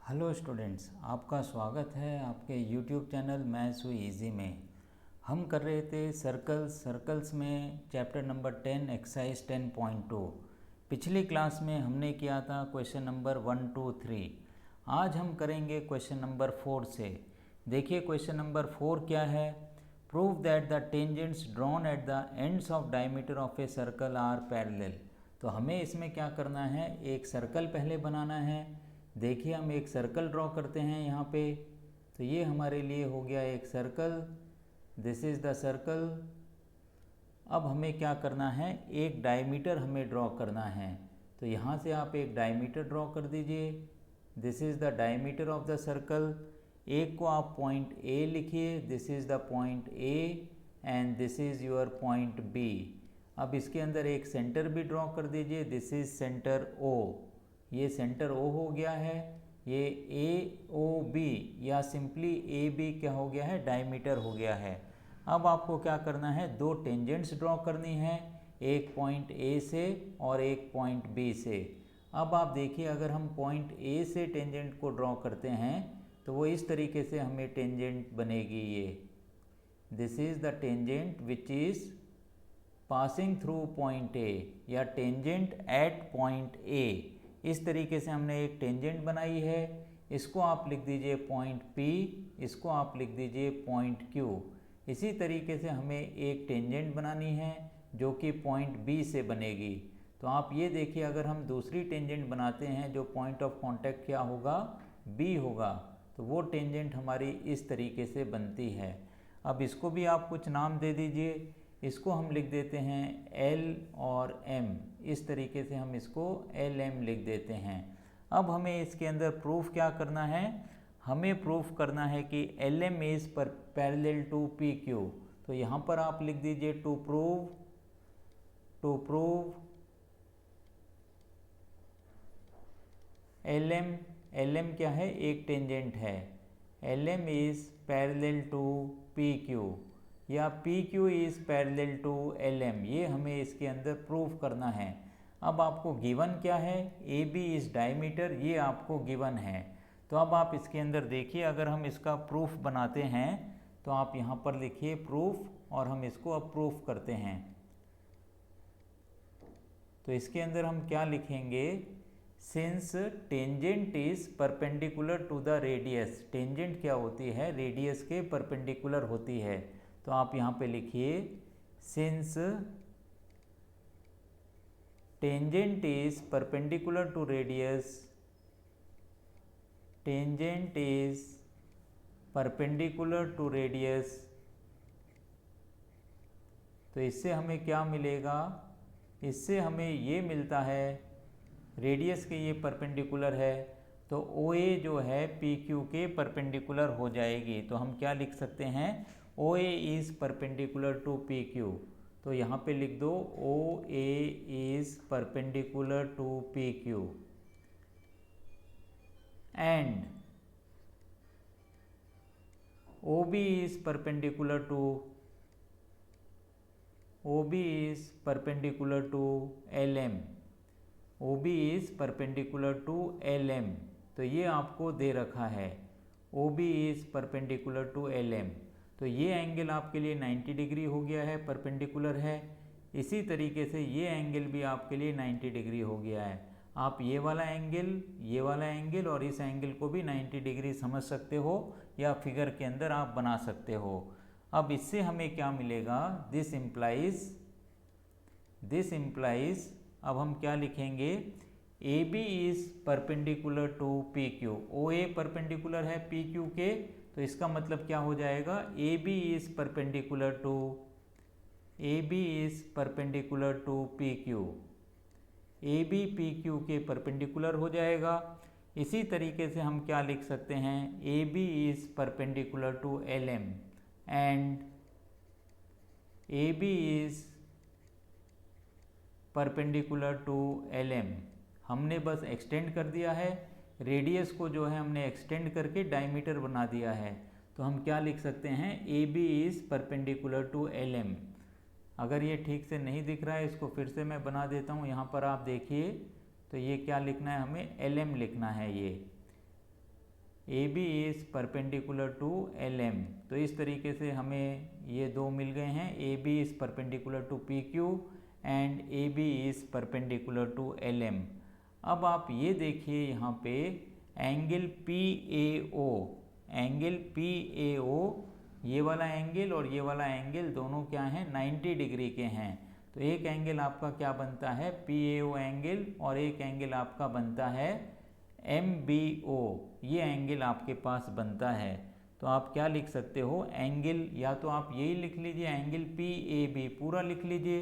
Hello students, आपका स्वागत है आपके यूट्यूब चैनल मैथ्स हुई इजी में। हम कर रहे थे सर्कल्स में चैप्टर नंबर 10 एक्सरसाइज 10.2। पिछली क्लास में हमने किया था क्वेश्चन नंबर 1, 2, 3। आज हम करेंगे क्वेश्चन नंबर 4 से। देखिए क्वेश्चन नंबर 4 क्या है। Prove that the tangents drawn at the ends of diameter of a circle are parallel. तो हमें इसमें क्या करना है, एक सर्कल पहले बनाना है। देखिए हम एक सर्कल ड्रॉ करते हैं यहाँ पे। तो ये हमारे लिए हो गया एक circle, this is the circle. अब हमें क्या करना है, एक डायमीटर हमें ड्रॉ करना है। तो यहाँ से आप एक डायमीटर ड्रॉ कर दीजिए। This is the diameter of the circle. एक को आप पॉइंट ए लिखिए, this is the point A and this is your point B. अब इसके अंदर एक सेंटर भी ड्रॉ कर दीजिए, दिस इज़ सेंटर ओ। ये सेंटर ओ हो गया है। ये ए ओ बी या सिंपली ए बी क्या हो गया है, डायमीटर हो गया है। अब आपको क्या करना है, दो टेंजेंट्स ड्रॉ करनी है, एक पॉइंट ए से और एक पॉइंट बी से। अब आप देखिए अगर हम पॉइंट ए से टेंजेंट को ड्रॉ करते हैं तो वो इस तरीके से हमें टेंजेंट बनेगी। ये this is the tangent which is passing through point A या टेंजेंट एट पॉइंट ए। इस तरीके से हमने एक टेंजेंट बनाई है। इसको आप लिख दीजिए पॉइंट P, इसको आप लिख दीजिए पॉइंट Q। इसी तरीके से हमें एक टेंजेंट बनानी है जो कि पॉइंट B से बनेगी। तो आप ये देखिए अगर हम दूसरी टेंजेंट बनाते हैं जो पॉइंट ऑफ कांटेक्ट क्या होगा, B होगा। तो वो टेंजेंट हमारी इस तरीके से बनती है। अब इसको भी आप कुछ नाम दे दीजिए। इसको हम लिख देते हैं L और M। इस तरीके से हम इसको LM लिख देते हैं। अब हमें इसके अंदर प्रूफ क्या करना है, हमें प्रूफ करना है कि LM is parallel to PQ। तो यहाँ पर आप लिख दीजिए टू प्रूव LM क्या है, एक टेंजेंट है। LM is parallel to PQ या PQ is parallel to LM। ये हमें इसके अंदर प्रूफ करना है। अब आपको गिवन क्या है, AB इज़ डायमीटर, ये आपको गिवन है। तो अब आप इसके अंदर देखिए अगर हम इसका प्रूफ बनाते हैं तो आप यहाँ पर लिखिए प्रूफ और हम इसको अब प्रूफ करते हैं। तो इसके अंदर हम क्या लिखेंगे, since tangent is perpendicular to the radius. Tangent क्या होती है, रेडियस के परपेंडिकुलर होती है। तो आप यहाँ पे लिखिए since tangent is perpendicular to radius, tangent is perpendicular to radius. तो इससे हमें क्या मिलेगा, इससे हमें ये मिलता है, रेडियस के ये परपेंडिकुलर है तो OA जो है PQ के परपेंडिकुलर हो जाएगी। तो हम क्या लिख सकते हैं, OA is perpendicular to PQ। तो यहाँ पे लिख दो OA is perpendicular to PQ and OB is perpendicular to LM। OB is perpendicular to LM। तो ये आपको दे रखा है, OB is perpendicular to LM। तो ये एंगल आपके लिए 90 डिग्री हो गया है, परपेंडिकुलर है। इसी तरीके से ये एंगल भी आपके लिए 90 डिग्री हो गया है। आप ये वाला एंगल और इस एंगल को भी 90 डिग्री समझ सकते हो या फिगर के अंदर आप बना सकते हो। अब इससे हमें क्या मिलेगा, दिस इम्प्लाइज अब हम क्या लिखेंगे, AB is perpendicular to PQ। OA perpendicular है PQ के, तो इसका मतलब क्या हो जाएगा, AB is perpendicular to PQ। AB PQ के परपेंडिकुलर हो जाएगा। इसी तरीके से हम क्या लिख सकते हैं, AB is perpendicular to LM and AB is perpendicular to LM। हमने बस एक्सटेंड कर दिया है, रेडियस को जो है हमने एक्सटेंड करके डायमीटर बना दिया है। तो हम क्या लिख सकते हैं, AB is perpendicular to LM। अगर ये ठीक से नहीं दिख रहा है इसको फिर से मैं बना देता हूँ। यहाँ पर आप देखिए तो ये क्या लिखना है, हमें LM लिखना है। ये A B is perpendicular to L M. तो इस तरीके से हमें ये दो मिल गए हैं, A B is perpendicular to P Q and A B is perpendicular to L M. अब आप ये देखिए यहाँ पे angle P A O, angle P A O, ये वाला एंगल और ये वाला एंगल दोनों क्या हैं, 90 डिग्री के हैं। तो एक एंगल आपका क्या बनता है, पी ए ओ एंगल, और एक एंगल आपका बनता है एम बी ओ, ये एंगल आपके पास बनता है। तो आप क्या लिख सकते हो, एंगल, या तो आप यही लिख लीजिए एंगल पी ए बी, पूरा लिख लीजिए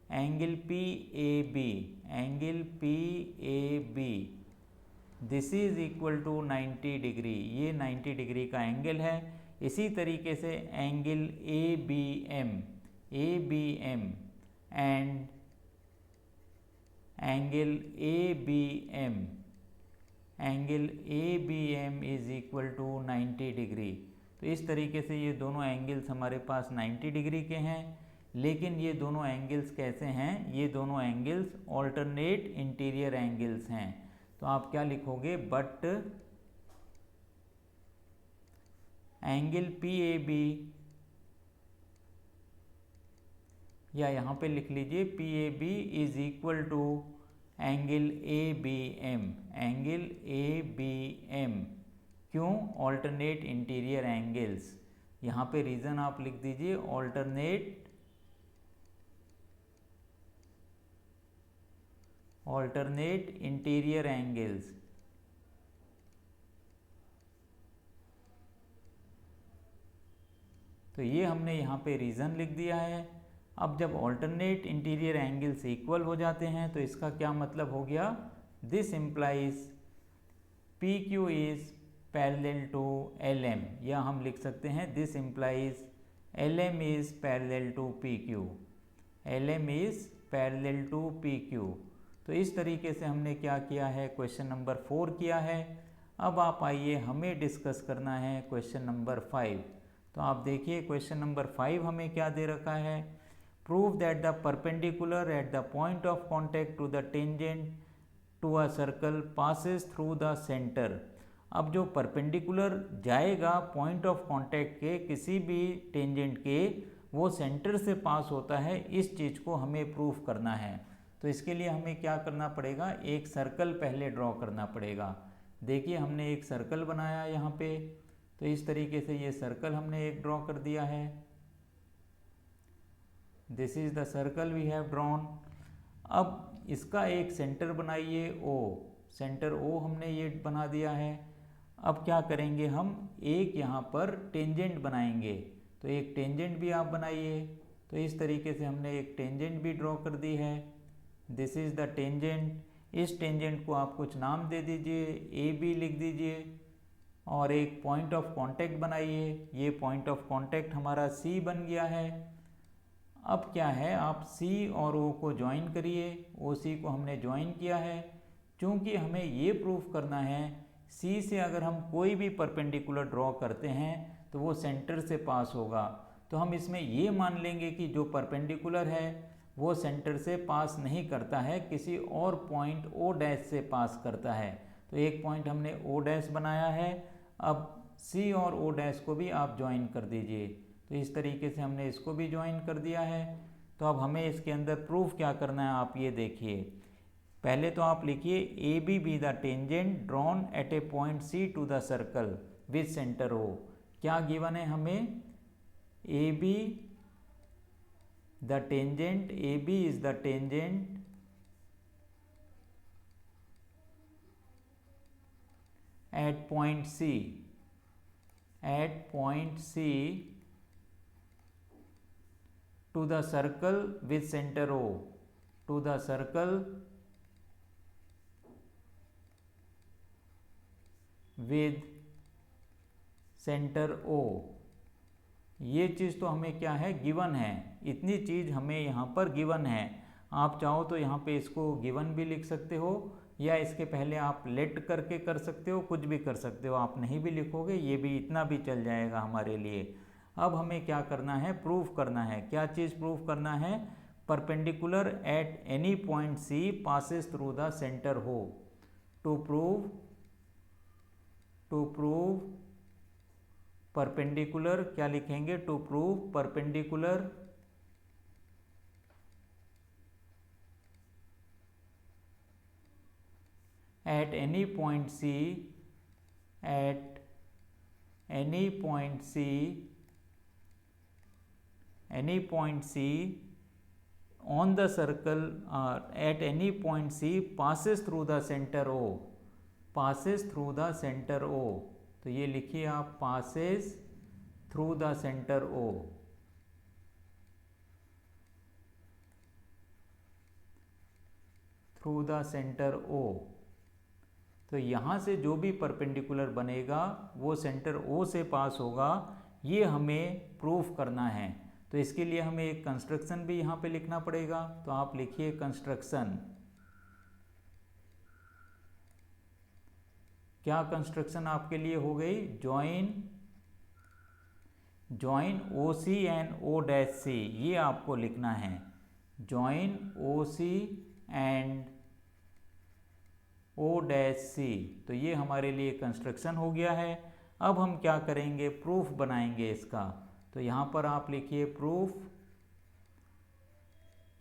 angle P A B, angle P A B this is equal to 90 degree, ये 90 डिग्री का एंगल है। इसी तरीके से angle A B M, A B M and angle A B M, angle A B M is equal to 90 degree. तो इस तरीके से ये दोनों एंगल्स हमारे पास 90 डिग्री के हैं। लेकिन ये दोनों एंगल्स कैसे हैं, ये दोनों एंगल्स ऑल्टरनेट इंटीरियर एंगल्स हैं। तो आप क्या लिखोगे, but angle P A B, या यहाँ पे लिख लीजिए P A B is equal to angle A B M, angle A B M. क्यों, ऑल्टरनेट इंटीरियर एंगल्स। यहाँ पे रीज़न आप लिख दीजिए ऑल्टरनेट इंटीरियर एंगल्स। तो ये हमने यहाँ पे रीज़न लिख दिया है। अब जब ऑल्टरनेट इंटीरियर एंगल्स इक्वल हो जाते हैं तो इसका क्या मतलब हो गया, this implies P Q is parallel to L M, या हम लिख सकते हैं this implies L M is parallel to P Q, L M is parallel to P Q. तो इस तरीके से हमने क्या किया है, क्वेश्चन नंबर 4 किया है। अब आप आइए, हमें डिस्कस करना है क्वेश्चन नंबर 5। तो आप देखिए क्वेश्चन नंबर 5 हमें क्या दे रखा है, prove that the perpendicular at the point of contact to the tangent to a circle passes through the centre. अब जो परपेंडिकुलर जाएगा पॉइंट ऑफ कॉन्टैक्ट के किसी भी टेंजेंट के, वो सेंटर से पास होता है, इस चीज़ को हमें प्रूफ करना है। तो इसके लिए हमें क्या करना पड़ेगा, एक सर्कल पहले ड्रॉ करना पड़ेगा। देखिए हमने एक सर्कल बनाया यहाँ पे, तो इस तरीके से ये सर्कल हमने एक ड्रॉ कर दिया है। This is the circle we have drawn. अब इसका एक सेंटर बनाइए ओ, सेंटर ओ हमने ये बना दिया है। अब क्या करेंगे, हम एक यहाँ पर टेंजेंट बनाएंगे। तो एक टेंजेंट भी आप बनाइए। तो इस तरीके से हमने एक टेंजेंट भी ड्रॉ कर दी है। This is the tangent. इस टेंजेंट को आप कुछ नाम दे दीजिए, ए बी लिख दीजिए, और एक पॉइंट ऑफ कांटेक्ट बनाइए। ये पॉइंट ऑफ कांटेक्ट हमारा सी बन गया है। अब क्या है, आप सी और ओ को ज्वाइन करिए। ओ सी को हमने ज्वाइन किया है। चूँकि हमें ये प्रूफ करना है, सी से अगर हम कोई भी परपेंडिकुलर ड्रॉ करते हैं तो वो सेंटर से पास होगा। तो हम इसमें ये मान लेंगे कि जो परपेंडिकुलर है वो सेंटर से पास नहीं करता है, किसी और पॉइंट ओ डैश से पास करता है। तो एक पॉइंट हमने ओ डैश बनाया है। अब सी और ओ डैश को भी आप ज्वाइन कर दीजिए। तो इस तरीके से हमने इसको भी ज्वाइन कर दिया है। तो अब हमें इसके अंदर प्रूफ क्या करना है, आप ये देखिए। पहले तो आप लिखिए A B be the tangent drawn at a point C to the circle with centre O. क्या गिवन है हमें, A B the tangent, A B is the tangent at point C, at point C to the circle with center O, to the circle with center O। ये चीज़ तो हमें क्या है, given है। इतनी चीज़ हमें यहाँ पर गिवन है। आप चाहो तो यहाँ पे इसको गिवन भी लिख सकते हो, या इसके पहले आप लेट करके कर सकते हो, कुछ भी कर सकते हो। आप नहीं भी लिखोगे, ये भी, इतना भी चल जाएगा हमारे लिए। अब हमें क्या करना है, प्रूफ करना है। क्या चीज़ प्रूफ करना है, perpendicular at any point C passes through the centre हो। To prove to prove perpendicular, क्या लिखेंगे, to prove perpendicular at any point C, at any point C, any point C on the circle, at any point C passes through the center O, passes through the center O, तो ये लिखिए आप, passes through the center O, through the center O, तो यहाँ से जो भी perpendicular बनेगा वो सेंटर O से पास होगा, ये हमें प्रूफ करना है। तो इसके लिए हमें एक कंस्ट्रक्शन भी यहाँ पे लिखना पड़ेगा, तो आप लिखिए कंस्ट्रक्शन। क्या कंस्ट्रक्शन आपके लिए हो गई, जॉइन OC एंड O', ये आपको लिखना है, जॉइन OC एंड O', तो ये हमारे लिए कंस्ट्रक्शन हो गया है। अब हम क्या करेंगे, प्रूफ बनाएंगे इसका, तो यहाँ पर आप लिखिए प्रूफ।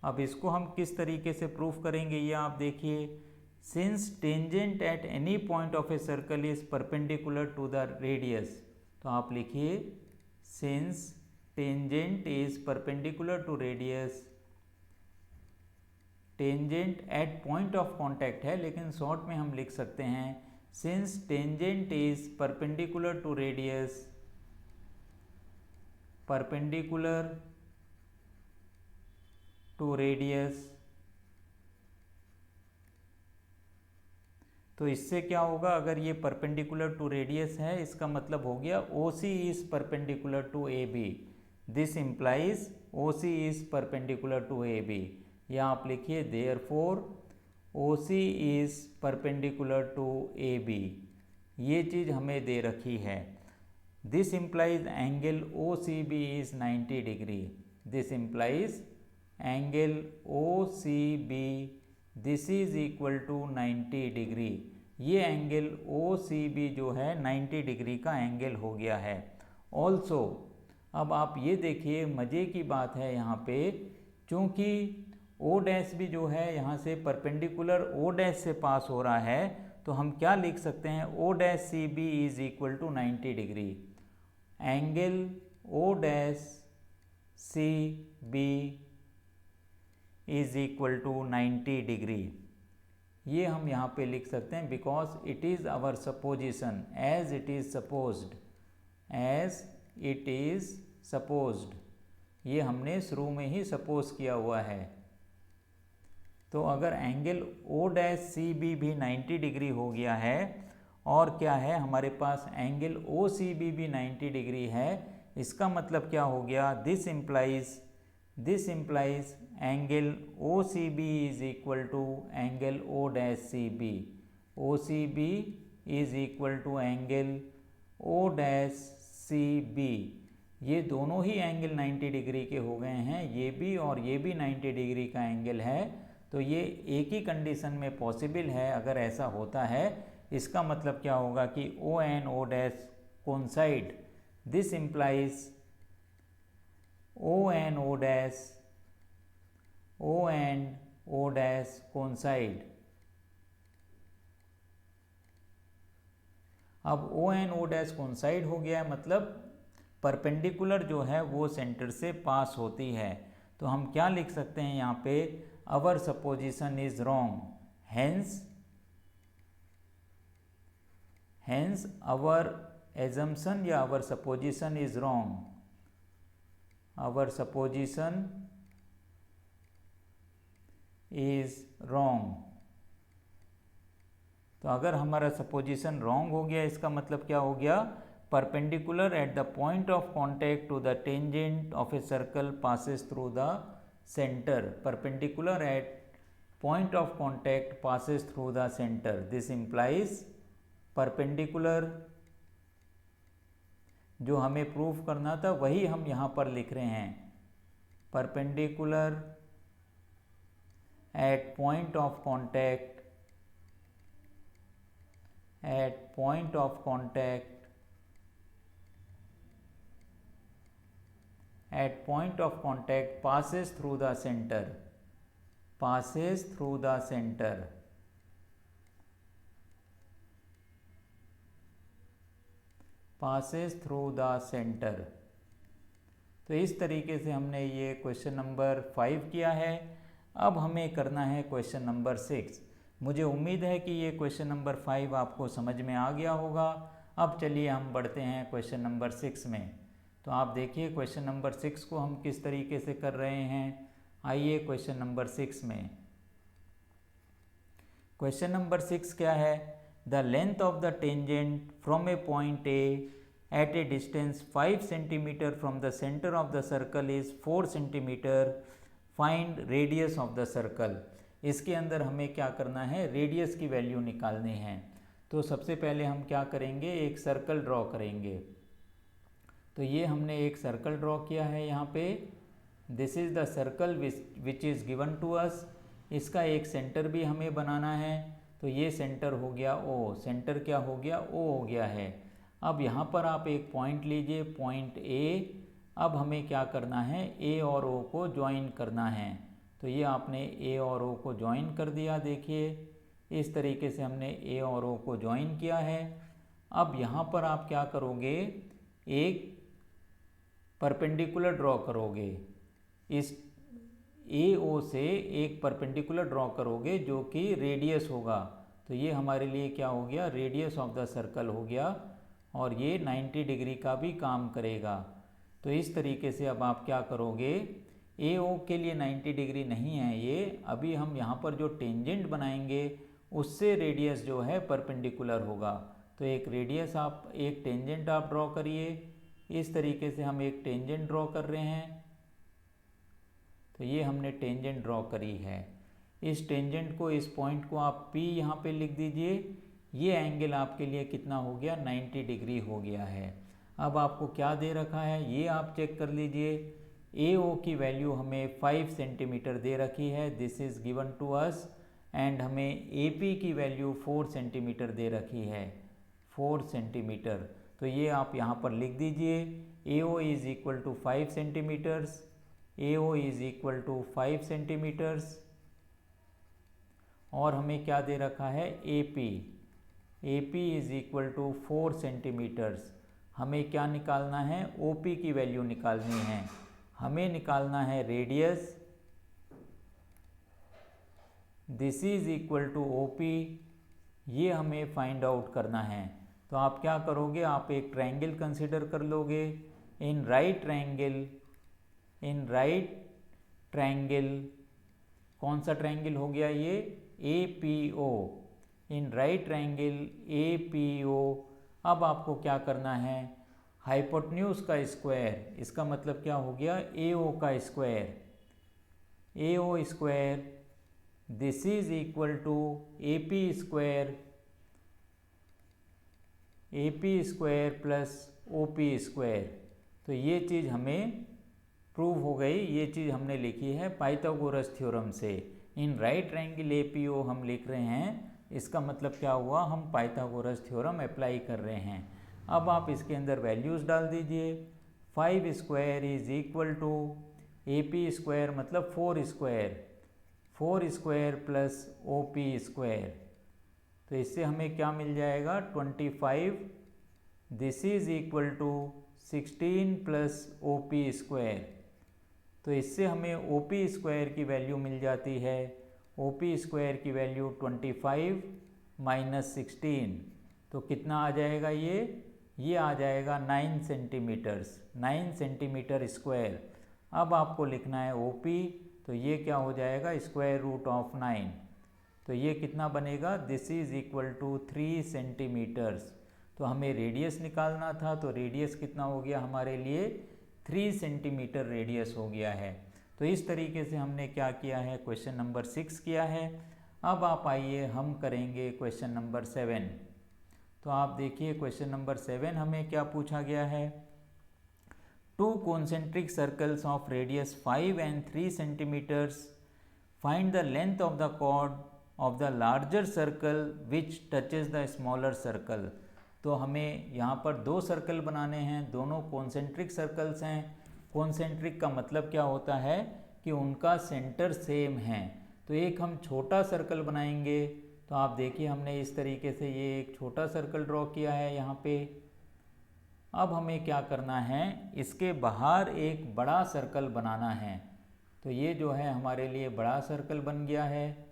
अब इसको हम किस तरीके से प्रूफ करेंगे ये आप देखिए, since tangent at any point of a circle is perpendicular to the radius, तो आप लिखिए since tangent is perpendicular to radius, tangent at point of contact है लेकिन शॉर्ट में हम लिख सकते हैं since tangent is perpendicular to radius, perpendicular to radius, तो इससे क्या होगा, अगर ये परपेंडिकुलर टू रेडियस है इसका मतलब हो गया OC is perpendicular to AB, this implies OC is perpendicular to AB, या आप लिखिए therefore OC is perpendicular to AB, ये चीज़ हमें दे रखी है। This implies angle OCB is 90 degree, this implies angle OCB this is equal to 90 degree, ये एंगल OCB जो है 90 डिग्री का एंगल हो गया है। ऑल्सो अब आप ये देखिए मज़े की बात है यहाँ पे, चूँकि O' भी जो है यहाँ से परपेंडिकुलर O' से पास हो रहा है, तो हम क्या लिख सकते हैं, O'CB is equal to 90 degree, angle O'CB is equal to 90 degree, ये हम यहाँ पे लिख सकते हैं, because it is our supposition, as it is supposed, as it is supposed, ये हमने शुरू में ही सपोज किया हुआ है। तो अगर एंगल O'CB भी 90 डिग्री हो गया है और क्या है हमारे पास एंगल OCB भी 90 डिग्री है, इसका मतलब क्या हो गया, this implies angle OCB is equal to angle O'CB, OCB is equal to angle O'CB, ये दोनों ही एंगल 90 डिग्री के हो गए हैं, ये भी और ये भी 90 डिग्री का एंगल है, तो ये एक ही कंडीशन में पॉसिबल है। अगर ऐसा होता है इसका मतलब क्या होगा कि O and O' coincide, this implies O and O' coincide. अब O and O' कोइंसाइड हो गया है, मतलब परपेंडिकुलर जो है वो सेंटर से पास होती है, तो हम क्या लिख सकते हैं यहाँ पे, our supposition is wrong, hence our assumption या our supposition is wrong, our supposition is wrong. तो अगर हमारा सपोजिशन रॉन्ग हो गया इसका मतलब क्या हो गया, perpendicular at the point of contact to the tangent of a circle passes through the centre, perpendicular at point of contact passes through the centre, this implies perpendicular, जो हमें प्रूफ करना था वही हम यहाँ पर लिख रहे हैं, perpendicular at point of contact, at point of contact passes through the center, तो इस तरीके से हमने ये क्वेश्चन नंबर 5 किया है। अब हमें करना है क्वेश्चन नंबर 6। मुझे उम्मीद है कि ये क्वेश्चन नंबर 5 आपको समझ में आ गया होगा। अब चलिए हम बढ़ते हैं क्वेश्चन नंबर 6 में। तो आप देखिए क्वेश्चन नंबर 6 को हम किस तरीके से कर रहे हैं। आइए क्वेश्चन नंबर 6 में। क्वेश्चन नंबर 6 क्या है? The length of the tangent from A point A at a distance 5 cm from the center of the circle is 4 cm. Find radius of the circle. इसके अंदर हमें क्या करना है? रेडियस की वैल्यू निकालनी है। तो सबसे पहले हम क्या करेंगे? एक सर्कल ड्रॉ करेंगे। तो ये हमने एक सर्कल ड्रॉ किया है यहाँ पे। This is the circle which is given to us. इसका एक सेंटर भी हमें बनाना है। तो ये सेंटर हो गया ओ। सेंटर क्या हो गया? ओ हो गया है। अब यहाँ पर आप एक पॉइंट लीजिए, पॉइंट ए। अब हमें क्या करना है? ए और ओ को ज्वाइन करना है। तो ये आपने ए और ओ को ज्वाइन कर दिया। देखिए इस तरीके से हमने ए और ओ को ज्वाइन किया है। अब यहाँ पर आप क्या करोगे? एक परपेंडिकुलर ड्रॉ करोगे। इस ए ओ से एक परपेंडिकुलर ड्रॉ करोगे जो कि रेडियस होगा। तो ये हमारे लिए क्या हो गया? रेडियस ऑफ द सर्कल हो गया। और ये 90 डिग्री का भी काम करेगा। तो इस तरीके से अब आप क्या करोगे? ए ओ के लिए 90 डिग्री नहीं है ये। अभी हम यहाँ पर जो टेंजेंट बनाएंगे उससे रेडियस जो है परपेंडिकुलर होगा। तो एक रेडियस आप, एक टेंजेंट आप ड्रॉ करिए। इस तरीके से हम एक टेंजेंट ड्रॉ कर रहे हैं। तो ये हमने टेंजेंट ड्रॉ करी है। इस टेंजेंट को, इस पॉइंट को आप P यहाँ पे लिख दीजिए। ये एंगल आपके लिए कितना हो गया? 90 डिग्री हो गया है। अब आपको क्या दे रखा है ये आप चेक कर लीजिए। ए ओ की वैल्यू हमें 5 सेंटीमीटर दे रखी है। This is given to us. And हमें ए पी की वैल्यू 4 सेंटीमीटर दे रखी है, 4 सेंटीमीटर। तो ये आप यहाँ पर लिख दीजिए। A O is equal to 5 centimetres. A O is equal to 5 centimetres. और हमें क्या दे रखा है? A P. A P is equal to 4 centimetres. हमें क्या निकालना है? ओ पी की वैल्यू निकालनी है। हमें निकालना है radius. This is equal to O P. ये हमें फाइंड आउट करना है। तो आप क्या करोगे? आप एक ट्रायंगल कंसिडर कर लोगे। इन राइट ट्रायंगल कौन सा ट्रायंगल हो गया ये? A P O. In right triangle A P O. अब आपको क्या करना है? हाइपोटेन्यूज का स्क्वायर। इसका मतलब क्या हो गया? ए ओ का square. A O square this is equal to A P square. A P square plus O P square. तो ये चीज़ हमें प्रूव हो गई। ये चीज़ हमने लिखी है पाइथागोरस थ्योरम से। In right triangle A P O हम लिख रहे हैं। इसका मतलब क्या हुआ? हम पाइथागोरस थ्योरम अप्लाई कर रहे हैं। अब आप इसके अंदर वैल्यूज़ डाल दीजिए। 5 square is equal to A P square मतलब 4 square, 4 square plus O P square. तो इससे हमें क्या मिल जाएगा? 25। This is equal to 16 plus O P square. तो इससे हमें ओ पी स्क्वायर की वैल्यू मिल जाती है। ओ पी स्क्वायर की वैल्यू 25 माइनस 16। तो कितना आ जाएगा ये आ जाएगा 9 सेंटीमीटर्स, 9 सेंटीमीटर स्क्वायर। अब आपको लिखना है ओ पी। तो ये क्या हो जाएगा? Square root of 9। तो ये कितना बनेगा? This is equal to 3 centimetres. तो हमें रेडियस निकालना था। तो रेडियस कितना हो गया हमारे लिए? 3 सेंटीमीटर रेडियस हो गया है। तो इस तरीके से हमने क्या किया है? क्वेश्चन नंबर 6 किया है। अब आप आइए हम करेंगे क्वेश्चन नंबर 7। तो आप देखिए क्वेश्चन नंबर 7 हमें क्या पूछा गया है? 2 concentric circles of radius 5 and 3 centimeters. Find the length of the chord of the larger circle which touches the smaller circle. तो हमें यहाँ पर दो सर्कल बनाने हैं, दोनों कॉन्सेंट्रिक सर्कल्स हैं। कॉन्सेंट्रिक का मतलब क्या होता है कि उनका सेंटर सेम है। तो एक हम छोटा सर्कल बनाएंगे। तो आप देखिए हमने इस तरीके से ये एक छोटा सर्कल ड्रॉ किया है यहाँ पे। अब हमें क्या करना है, इसके बाहर एक बड़ा सर्कल बनाना है। तो ये जो है हमारे लिए बड़ा सर्कल बन गया है,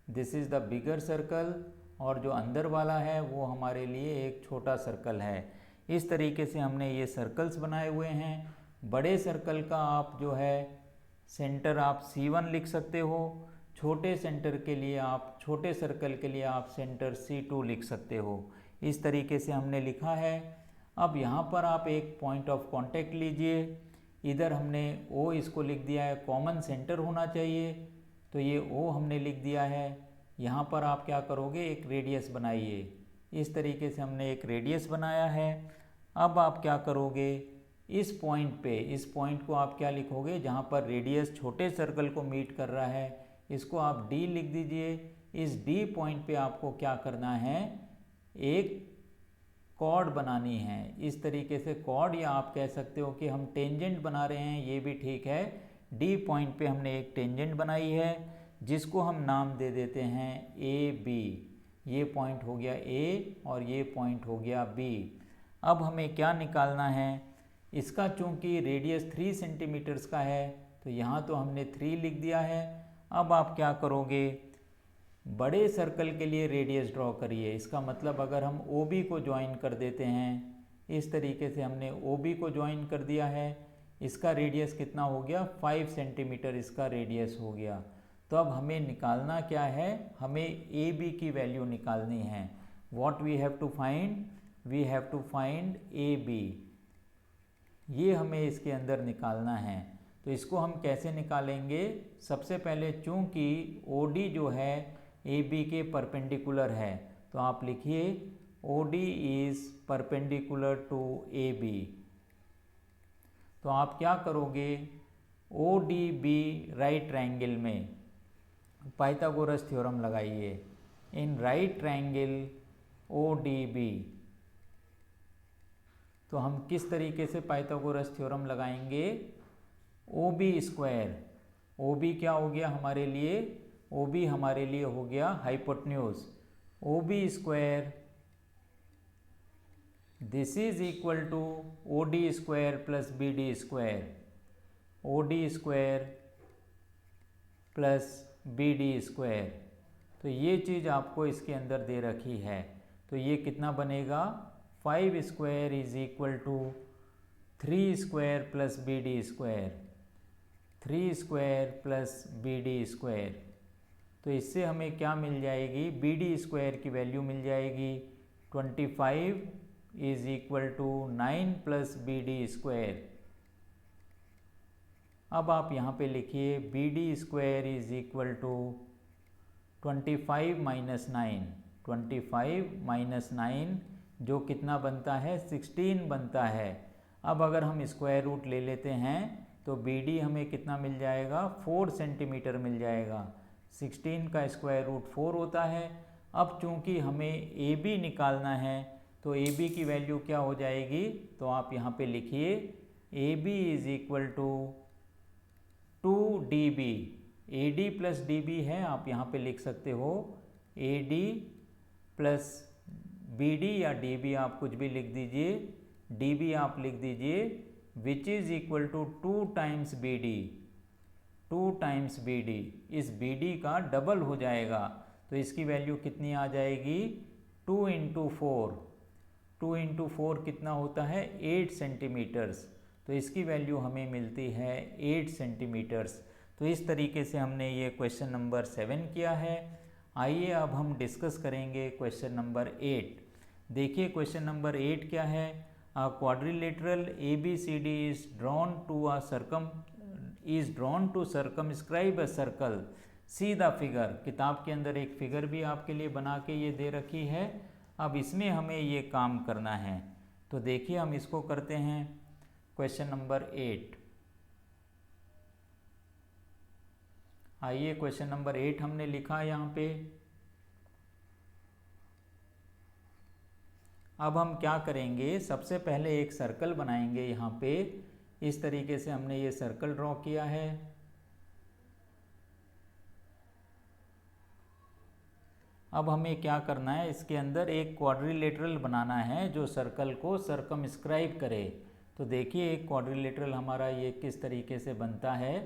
this is the bigger circle. और जो अंदर वाला है वो हमारे लिए एक छोटा सर्कल है। इस तरीके से हमने ये सर्कल्स बनाए हुए हैं। बड़े सर्कल का आप जो है सेंटर आप C1 लिख सकते हो, छोटे सेंटर के लिए आप छोटे सर्कल के लिए आप सेंटर C2 लिख सकते हो। इस तरीके से हमने लिखा है। अब यहाँ पर आप एक पॉइंट ऑफ कांटेक्ट लीजिए। इधर हमने O इसको लिख दिया है, कॉमन सेंटर होना चाहिए, तो ये O हमने लिख दिया है। यहाँ पर आप क्या करोगे, एक रेडियस बनाइए। इस तरीके से हमने एक रेडियस बनाया है। अब आप क्या करोगे, इस पॉइंट पे, इस पॉइंट को आप क्या लिखोगे, जहाँ पर रेडियस छोटे सर्कल को मीट कर रहा है, इसको आप D लिख दीजिए। इस D पॉइंट पे आपको क्या करना है, एक कॉर्ड बनानी है। इस तरीके से कॉर्ड, या आप कह सकते हो कि हम टेंजेंट बना रहे हैं, ये भी ठीक है। D पॉइंट पे हमने एक टेंजेंट बनाई है जिसको हम नाम दे देते हैं AB। ये पॉइंट हो गया A और ये पॉइंट हो गया B। अब हमें क्या निकालना है, इसका चूंकि रेडियस 3 सेंटीमीटर्स का है तो यहाँ तो हमने 3 लिख दिया है। अब आप क्या करोगे, बड़े सर्कल के लिए रेडियस ड्रॉ करिए। इसका मतलब अगर हम OB को ज्वाइन कर देते हैं, इस तरीके से हमने OB को ज्वाइन कर दिया है, इसका रेडियस कितना हो गया, 5 सेंटीमीटर इसका रेडियस हो गया। तो अब हमें निकालना क्या है, हमें AB की वैल्यू निकालनी है। What we have to find, we have to find AB। ये हमें इसके अंदर निकालना है। तो इसको हम कैसे निकालेंगे, सबसे पहले चूंकि OD जो है AB के परपेंडिकुलर है, तो आप लिखिए OD is perpendicular to AB। तो आप क्या करोगे, ODB राइट ट्रायंगल में पाइथागोरस थ्योरम लगाइए। इन राइट ट्रायंगल ODB, तो हम किस तरीके से पाइथागोरस थ्योरम लगाएंगे, OB स्क्वायर। OB क्या हो गया हमारे लिए, OB हमारे लिए हो गया hypotenuse. OB square this is equal to OD square plus BD square, OD square plus BD square. तो ये चीज़ आपको इसके अंदर दे रखी है। तो ये कितना बनेगा, 5 square is equal to 3 square plus BD square, 3 square plus BD square. तो इससे हमें क्या मिल जाएगी, BD स्क्वायर की वैल्यू मिल जाएगी 25 is equal to 9 plus BD square. अब आप यहाँ पे लिखिए BD square is equal to 25 minus 9, 25 minus 9 जो कितना बनता है, 16 बनता है। अब अगर हम स्क्वायर रूट ले लेते हैं तो BD हमें कितना मिल जाएगा, 4 सेंटीमीटर मिल जाएगा। 16 का स्क्वायर रूट 4 होता है। अब चूंकि हमें AB निकालना है तो AB की वैल्यू क्या हो जाएगी, तो आप यहाँ पे लिखिए AB is equal to 2DB। AD plus DB है, आप यहाँ पे लिख सकते हो AD प्लस BD या DB आप कुछ भी लिख दीजिए, DB आप लिख दीजिए, which is equal to 2 times BD, 2 times BD। इस BD का डबल हो जाएगा तो इसकी वैल्यू कितनी आ जाएगी, 2 इंटू 4, 2 इंटू 4 कितना होता है, 8 सेंटीमीटर्स। तो इसकी वैल्यू हमें मिलती है 8 सेंटीमीटर्स। तो इस तरीके से हमने ये क्वेश्चन नंबर 7 किया है। आइए अब हम डिस्कस करेंगे क्वेश्चन नंबर 8। देखिए क्वेश्चन नंबर 8 क्या है, a quadrilateral ABCD is drawn to circumscribe a circle, see the figure. किताब के अंदर एक फिगर भी आपके लिए बना के ये दे रखी है। अब इसमें हमें ये काम करना है, तो देखिए हम इसको करते हैं। क्वेश्चन नंबर 8, आइए क्वेश्चन नंबर 8 हमने लिखा है यहाँ पे, अब हम क्या करेंगे, सबसे पहले एक सर्कल बनाएंगे। यहाँ पे इस तरीके से हमने ये सर्कल ड्रॉ किया है। अब हमें क्या करना है, इसके अंदर एक क्वाड्रिलेटरल बनाना है जो सर्कल को सर्कमस्क्राइब करे। तो देखिए एक क्वाड्रिलेटरल हमारा ये किस तरीके से बनता है।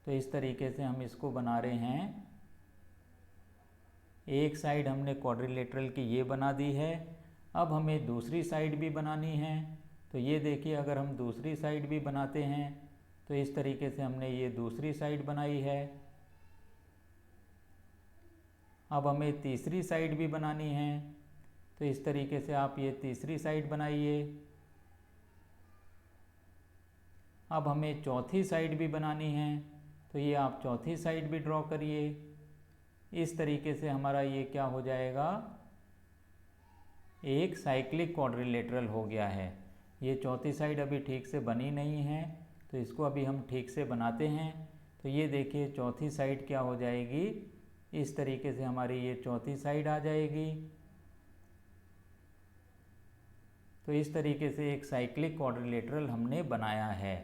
तो इस तरीके से हम इसको बना रहे हैं। एक साइड हमने क्वाड्रिलेटरल की ये बना दी है। अब हमें दूसरी साइड भी बनानी है। तो ये देखिए अगर हम दूसरी साइड भी बनाते हैं तो इस तरीके से हमने ये दूसरी साइड बनाई है। अब हमें तीसरी साइड भी बनानी है। तो इस तरीके से आप ये तीसरी साइड बनाइए। अब हमें चौथी साइड भी बनानी है। तो ये आप चौथी साइड भी ड्रॉ करिए। इस तरीके से हमारा ये क्या हो जाएगा, एक साइक्लिक क्वाड्रिलेटरल हो गया है। ये चौथी साइड अभी ठीक से बनी नहीं है, तो इसको अभी हम ठीक से बनाते हैं। तो ये देखिए चौथी साइड क्या हो जाएगी, इस तरीके से हमारी ये चौथी साइड आ जाएगी। तो इस तरीके से एक साइक्लिक क्वाड्रिलेटरल हमने बनाया है।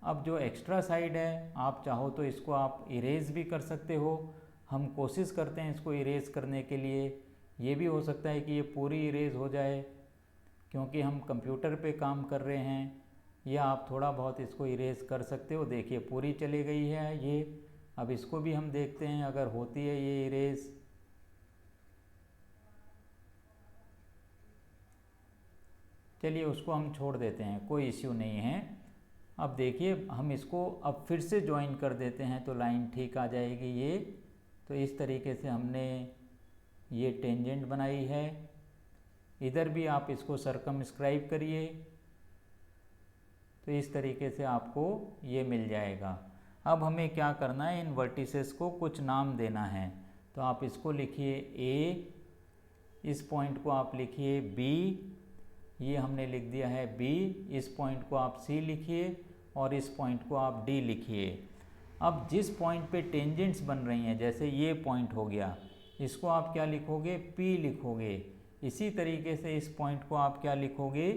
अब जो एक्स्ट्रा साइड है, आप चाहो तो इसको आप इरेज भी कर सकते हो। हम कोशिश करते हैं इसको इरेज करने के लिए। ये भी हो सकता है कि ये पूरी इरेज हो जाए, क्योंकि हम कंप्यूटर पे काम कर रहे हैं। या आप थोड़ा बहुत इसको इरेज कर सकते हो। देखिए पूरी चली गई है ये। अब इसको भी हम देखते हैं अगर होती है ये इरेज। चलिए उसको हम छोड़ देते हैं, कोई इश्यू नहीं है। अब देखिए हम इसको अब फिर से ज्वाइन कर देते हैं तो लाइन ठीक आ जाएगी ये। तो इस तरीके से हमने ये टेंजेंट बनाई है। इधर भी आप इसको सर्कमस्क्राइब करिए। तो इस तरीके से आपको ये मिल जाएगा। अब हमें क्या करना है, इन वर्टिसेस को कुछ नाम देना है। तो आप इसको लिखिए ए, इस पॉइंट को आप लिखिए बी, ये हमने लिख दिया है बी। इस पॉइंट को आप सी लिखिए और इस पॉइंट को आप डी लिखिए। अब जिस पॉइंट पे टेंजेंट्स बन रही हैं, जैसे ये पॉइंट हो गया, इसको आप क्या लिखोगे, पी लिखोगे। इसी तरीके से इस पॉइंट को आप क्या लिखोगे,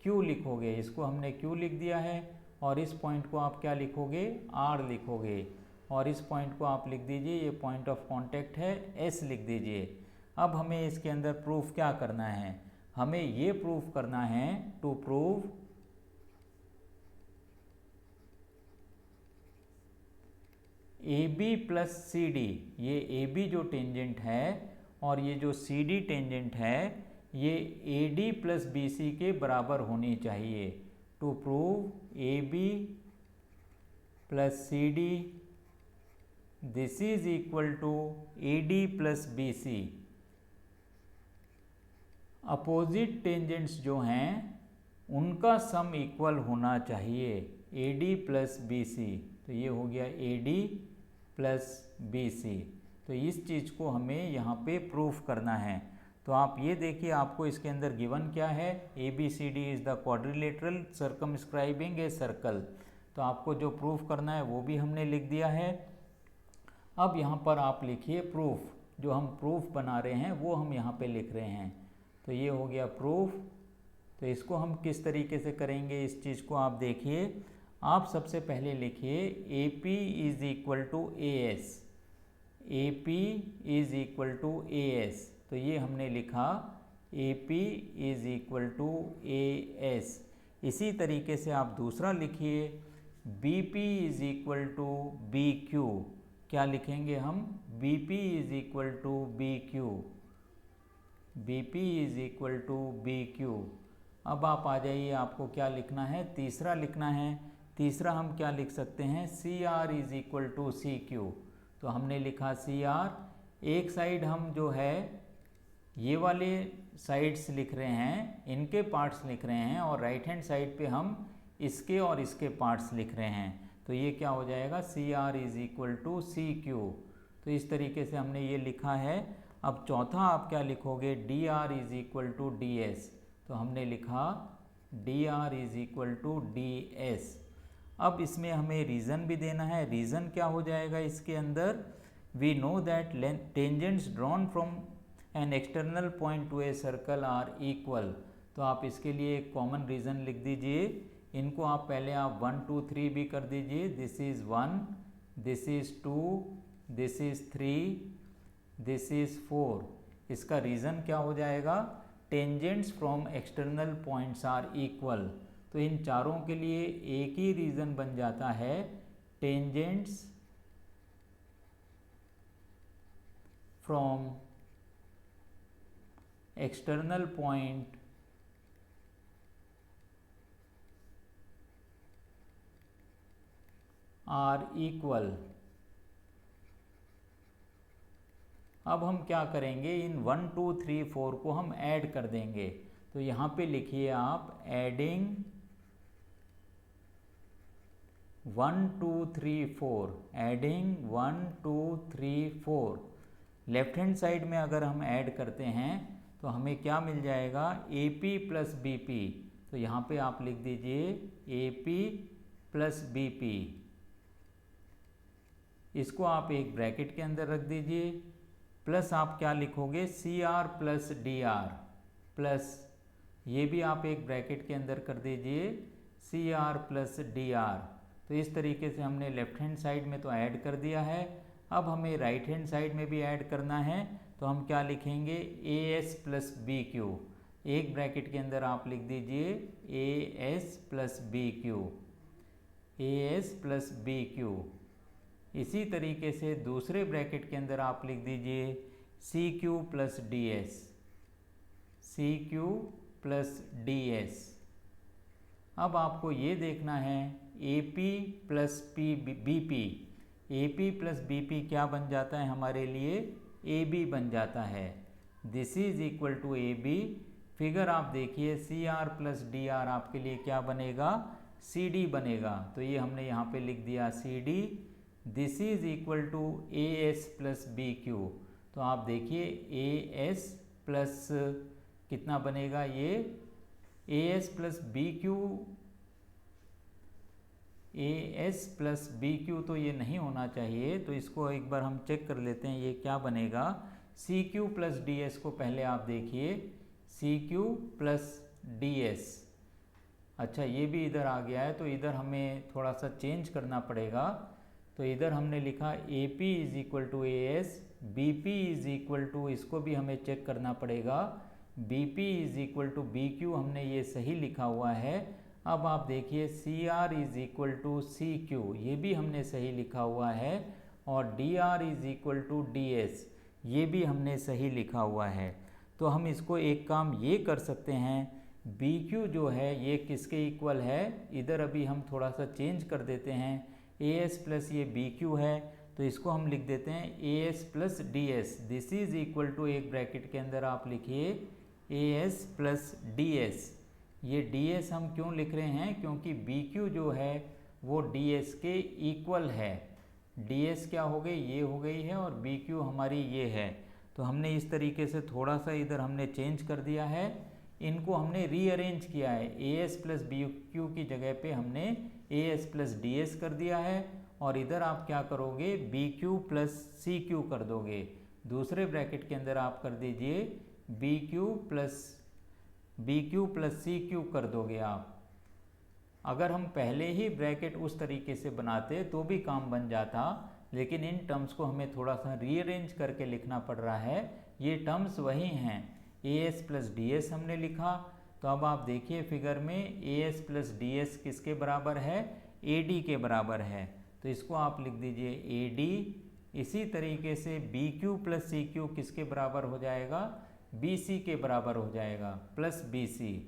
क्यू लिखोगे। इसको हमने क्यू लिख दिया है। और इस पॉइंट को आप क्या लिखोगे, आर लिखोगे। और इस पॉइंट को आप लिख दीजिए, ये पॉइंट ऑफ कांटेक्ट है, एस लिख दीजिए। अब हमें इसके अंदर प्रूफ क्या करना है, हमें ये प्रूफ करना है, to prove A B plus C D. ये ए बी जो टेंजेंट है और ये जो सी डी टेंजेंट है, ये A D plus B C के बराबर होनी चाहिए। To prove A B plus C D this is equal to A D plus B C. Opposite tangents जो हैं उनका सम इक्वल होना चाहिए, A D plus B C. तो ये हो गया A D plus B C. तो इस चीज़ को हमें यहाँ पे प्रूफ करना है। तो आप ये देखिए आपको इसके अंदर गिवन क्या है, A B C D is the quadrilateral circumscribing a circle. तो आपको जो प्रूफ करना है वो भी हमने लिख दिया है। अब यहाँ पर आप लिखिए प्रूफ, जो हम प्रूफ बना रहे हैं वो हम यहाँ पे लिख रहे हैं। तो ये हो गया प्रूफ। तो इसको हम किस तरीके से करेंगे, इस चीज़ को आप देखिए। आप सबसे पहले लिखिए A P is equal to A S, A P is equal to A S. तो ये हमने लिखा A P is equal to A S. इसी तरीके से आप दूसरा लिखिए B P is equal to B Q. क्या लिखेंगे हम, B P is equal to B Q, B P is equal to B Q. अब आप आ जाइए, आपको क्या लिखना है, तीसरा लिखना है। तीसरा हम क्या लिख सकते हैं, C R is equal to C Q. तो हमने लिखा सी आर। एक साइड हम जो है ये वाले साइड्स लिख रहे हैं, इनके पार्ट्स लिख रहे हैं, और राइट हैंड साइड पे हम इसके और इसके पार्ट्स लिख रहे हैं। तो ये क्या हो जाएगा, C R is equal to C Q. तो इस तरीके से हमने ये लिखा है। अब चौथा आप क्या लिखोगे, D R is equal to D S. तो हमने लिखा D R is equal to D S. अब इसमें हमें रीज़न भी देना है। रीज़न क्या हो जाएगा इसके अंदर, we know that tangents drawn from an external point to a circle are equal, तो आप इसके लिए एक कॉमन रीज़न लिख दीजिए। इनको आप पहले आप 1 2 3 भी कर दीजिए। This is 1, this is 2, this is 3, this is 4। इसका रीज़न क्या हो जाएगा? Tangents from external points are equal. तो इन चारों के लिए एक ही रीज़न बन जाता है, tangents from external point are equal. अब हम क्या करेंगे, इन 1 2 3 4 को हम ऐड कर देंगे। तो यहाँ पे लिखिए आप adding 1 2 3 4, adding 1 2 3 4। Left hand side में अगर हम ऐड करते हैं तो हमें क्या मिल जाएगा? AP plus BP। तो यहाँ पे आप लिख दीजिए AP प्लस BP। इसको आप एक ब्रैकेट के अंदर रख दीजिए, प्लस आप क्या लिखोगे? CR प्लस DR प्लस, ये भी आप एक ब्रैकेट के अंदर कर दीजिए CR प्लस DR। तो इस तरीके से हमने लेफ्ट हैंड साइड में तो ऐड कर दिया है। अब हमें राइट हैंड साइड में भी ऐड करना है, तो हम क्या लिखेंगे? AS plus BQ। एक ब्रैकेट के अंदर आप लिख दीजिए AS plus BQ, AS plus BQ। इसी तरीके से दूसरे ब्रैकेट के अंदर आप लिख दीजिए CQ plus DS, CQ plus DS। अब आपको ये देखना है AP plus BP। AP plus BP क्या बन जाता है हमारे लिए? AB बन जाता है। This is equal to AB। Figure आप देखिए CR प्लस DR आपके लिए क्या बनेगा? CD बनेगा। तो ये हमने यहाँ पे लिख दिया CD। This is equal to AS plus BQ। तो आप देखिए AS प्लस कितना बनेगा? ये AS plus BQ, AS plus BQ तो ये नहीं होना चाहिए, तो इसको एक बार हम चेक कर लेते हैं ये क्या बनेगा। CQ प्लस DS को पहले आप देखिए, CQ प्लस DS। अच्छा, ये भी इधर आ गया है, तो इधर हमें थोड़ा सा चेंज करना पड़ेगा। तो इधर हमने लिखा AP is equal to AS, BP is equal to, इसको भी हमें चेक करना पड़ेगा, BP is equal to BQ, हमने ये सही लिखा हुआ है। अब आप देखिए CR is equal to CQ, ये भी हमने सही लिखा हुआ है, और DR is equal to DS, ये भी हमने सही लिखा हुआ है। तो हम इसको एक काम ये कर सकते हैं, BQ जो है ये किसके इक्वल है? इधर अभी हम थोड़ा सा चेंज कर देते हैं, AS प्लस ये BQ है, तो इसको हम लिख देते हैं AS plus DS। This is equal to, एक ब्रैकेट के अंदर आप लिखिए AS प्लस DS। ये DS हम क्यों लिख रहे हैं? क्योंकि BQ जो है वो DS के इक्वल है। DS क्या हो गई? ये हो गई है, और BQ हमारी ये है। तो हमने इस तरीके से थोड़ा सा इधर हमने चेंज कर दिया है, इनको हमने रीअरेंज किया है। AS प्लस BQ की जगह पे हमने AS प्लस DS कर दिया है, और इधर आप क्या करोगे? BQ प्लस CQ कर दोगे। दूसरे ब्रैकेट के अंदर आप कर दीजिए BQ प्लस CQ कर दोगे आप। अगर हम पहले ही ब्रैकेट उस तरीके से बनाते तो भी काम बन जाता, लेकिन इन टर्म्स को हमें थोड़ा सा रीअरेंज करके लिखना पड़ रहा है। ये टर्म्स वही हैं, AS प्लस DS हमने लिखा। तो अब आप देखिए फिगर में AS प्लस DS किसके बराबर है? AD के बराबर है। तो इसको आप लिख दीजिए AD। इसी तरीके से BQ प्लस CQ किसके बराबर हो जाएगा? BC के बराबर हो जाएगा, plus BC।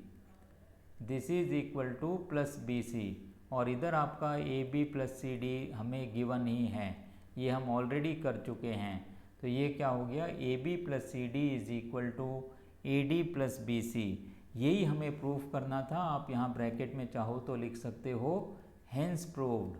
This is equal two plus BC। और इधर आपका AB प्लस CD हमें गिवन ही है, ये हम ऑलरेडी कर चुके हैं। तो ये क्या हो गया? AB plus CD is equal to AD plus BC। यही हमें प्रूफ करना था। आप यहाँ ब्रैकेट में चाहो तो लिख सकते हो हेंस प्रूव्ड।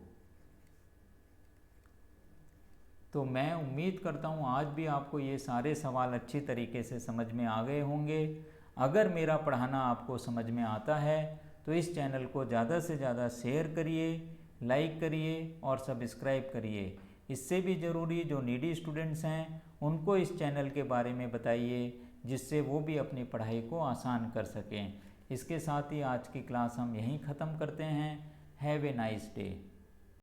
तो मैं उम्मीद करता हूँ आज भी आपको ये सारे सवाल अच्छी तरीके से समझ में आ गए होंगे। अगर मेरा पढ़ाना आपको समझ में आता है तो इस चैनल को ज़्यादा से ज़्यादा शेयर करिए, लाइक करिए और सब्सक्राइब करिए। इससे भी ज़रूरी जो नीडी स्टूडेंट्स हैं उनको इस चैनल के बारे में बताइए, जिससे वो भी अपनी पढ़ाई को आसान कर सकें। इसके साथ ही आज की क्लास हम यहीं ख़त्म करते हैं। Have a nice day.